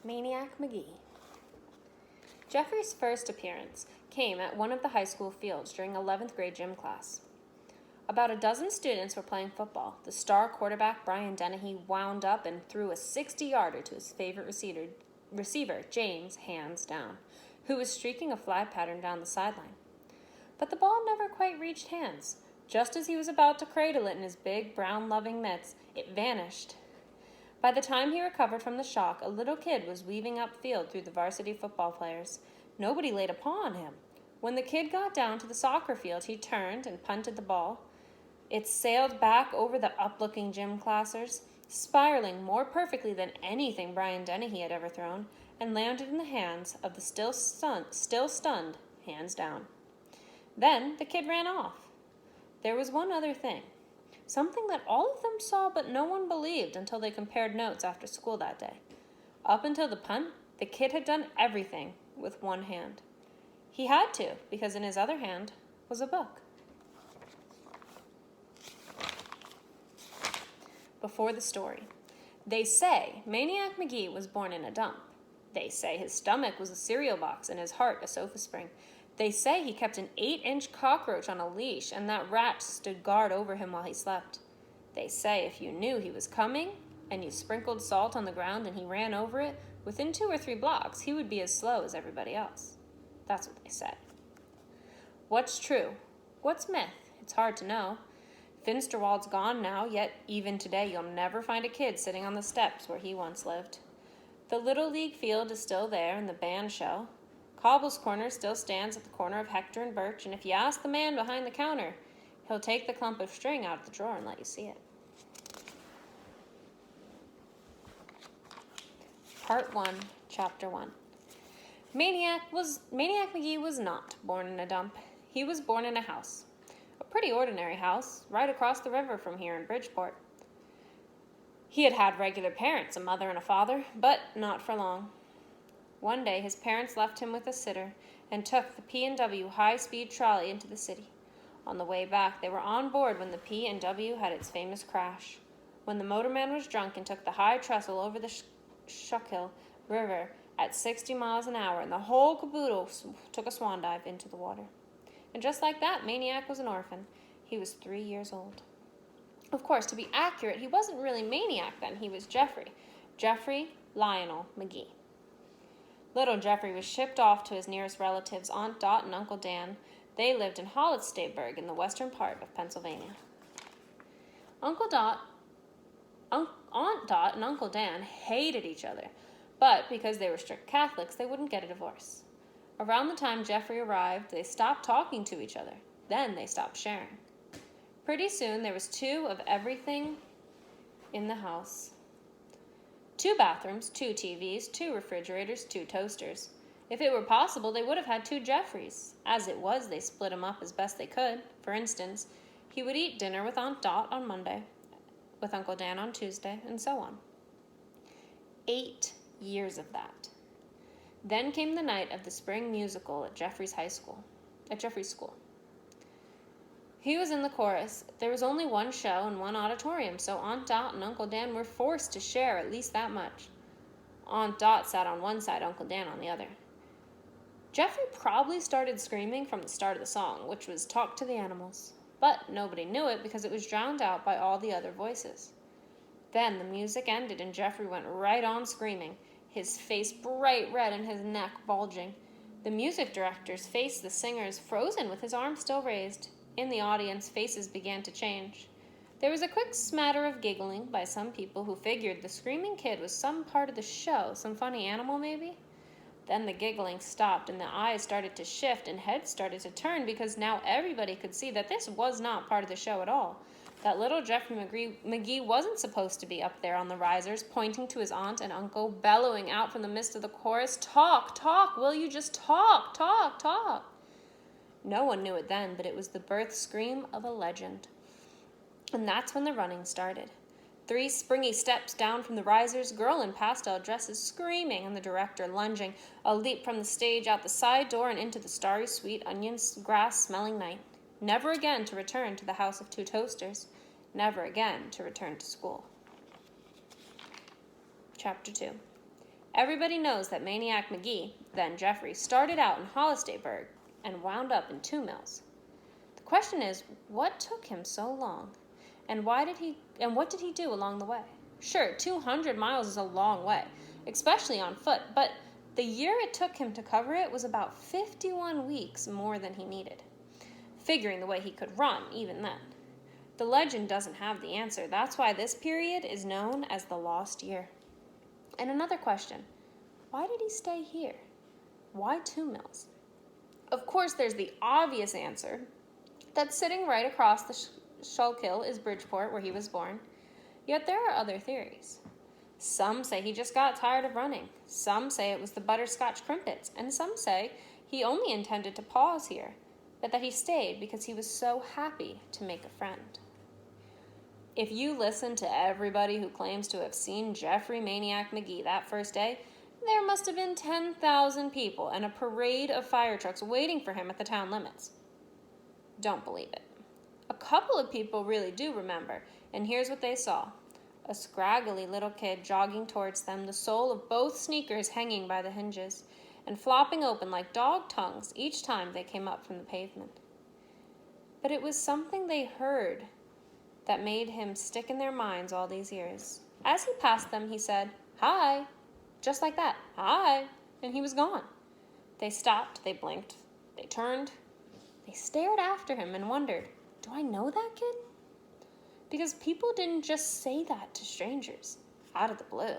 Maniac Magee. Jeffrey's first appearance came at one of the high school fields during 11th grade gym class. About a dozen students were playing football. The star quarterback, Brian Dennehy, wound up and threw a 60-yarder to his favorite receiver, James, hands down, who was streaking a fly pattern down the sideline. But the ball never quite reached hands. Just as he was about to cradle it in his big, brown-loving mitts, it vanished. By the time he recovered from the shock, a little kid was weaving upfield through the varsity football players. Nobody laid upon him. When the kid got down to the soccer field, he turned and punted the ball. It sailed back over the up-looking gym classers, spiraling more perfectly than anything Brian Dennehy had ever thrown, and landed in the hands of the still stunned, hands down. Then the kid ran off. There was one other thing. Something that all of them saw but no one believed until they compared notes after school that day. Up until the punt, the kid had done everything with one hand. He had to, because in his other hand was a book. Before the story. They say Maniac Magee was born in a dump. They say his stomach was a cereal box and his heart a sofa spring. They say he kept an 8-inch cockroach on a leash and that rat stood guard over him while he slept. They say if you knew he was coming and you sprinkled salt on the ground and he ran over it, within 2 or 3 blocks he would be as slow as everybody else. That's what they say. What's true? What's myth? It's hard to know. Finsterwald's gone now, yet even today you'll never find a kid sitting on the steps where he once lived. The Little League field is still there and the band shell. Cobble's Corner still stands at the corner of Hector and Birch, and if you ask the man behind the counter, he'll take the clump of string out of the drawer and let you see it. Part 1, Chapter 1. Maniac Magee was not born in a dump. He was born in a house. A pretty ordinary house, right across the river from here in Bridgeport. He had had regular parents, a mother and a father, but not for long. One day, his parents left him with a sitter and took the P&W high-speed trolley into the city. On the way back, they were on board when the P&W had its famous crash, when the motorman was drunk and took the high trestle over the Schuylkill River at 60 miles an hour, and the whole caboodle took a swan dive into the water. And just like that, Maniac was an orphan. He was 3 years old. Of course, to be accurate, he wasn't really Maniac then. He was Jeffrey Lionel Magee. Little Jeffrey was shipped off to his nearest relatives, Aunt Dot and Uncle Dan. They lived in Hollistaburg in the western part of Pennsylvania. Aunt Dot and Uncle Dan hated each other, but because they were strict Catholics, they wouldn't get a divorce. Around the time Jeffrey arrived, they stopped talking to each other. Then they stopped sharing. Pretty soon, there was 2 of everything in the house. 2 bathrooms, 2 TVs, 2 refrigerators, 2 toasters. If it were possible, they would have had 2 Jeffreys. As it was, they split them up as best they could. For instance, he would eat dinner with Aunt Dot on Monday, with Uncle Dan on Tuesday, and so on. 8 years of that. Then came the night of the spring musical at Jeffrey's school. He was in the chorus. There was only one show and one auditorium, so Aunt Dot and Uncle Dan were forced to share at least that much. Aunt Dot sat on one side, Uncle Dan on the other. Jeffrey probably started screaming from the start of the song, which was Talk to the Animals, but nobody knew it because it was drowned out by all the other voices. Then the music ended and Jeffrey went right on screaming, his face bright red and his neck bulging. The music director's face, the singer's, frozen with his arm still raised. In the audience, faces began to change. There was a quick smatter of giggling by some people who figured the screaming kid was some part of the show, some funny animal maybe. Then the giggling stopped and the eyes started to shift and heads started to turn because now everybody could see that this was not part of the show at all. That little Jeffrey Magee wasn't supposed to be up there on the risers, pointing to his aunt and uncle, bellowing out from the midst of the chorus, "Talk, talk, will you just talk, talk, talk?" No one knew it then, but it was the birth scream of a legend. And that's when the running started. 3 springy steps down from the risers, girl in pastel dresses screaming, and the director lunging, a leap from the stage out the side door and into the starry, sweet, onion grass-smelling night. Never again to return to the house of 2 toasters. Never again to return to school. Chapter 2. Everybody knows that Maniac Magee, then Jeffrey, started out in Hollistaysburg and wound up in 2 Mills. The question is, what took him so long? And what did he do along the way? Sure, 200 miles is a long way, especially on foot, but the year it took him to cover it was about 51 weeks more than he needed, figuring the way he could run even then. The legend doesn't have the answer. That's why this period is known as the Lost Year. And another question, why did he stay here? Why 2 Mills? Of course, there's the obvious answer, that sitting right across the Schuylkill is Bridgeport, where he was born. Yet there are other theories. Some say he just got tired of running. Some say it was the butterscotch crimpets. And some say he only intended to pause here, but that he stayed because he was so happy to make a friend. If you listen to everybody who claims to have seen Jeffrey Maniac Magee that first day, there must have been 10,000 people and a parade of fire trucks waiting for him at the town limits. Don't believe it. A couple of people really do remember, and here's what they saw. A scraggly little kid jogging towards them, the sole of both sneakers hanging by the hinges, and flopping open like dog tongues each time they came up from the pavement. But it was something they heard that made him stick in their minds all these years. As he passed them, he said, "Hi," just like that, "Hi," and he was gone. They stopped, they blinked, they turned, they stared after him and wondered, do I know that kid? Because people didn't just say that to strangers out of the blue.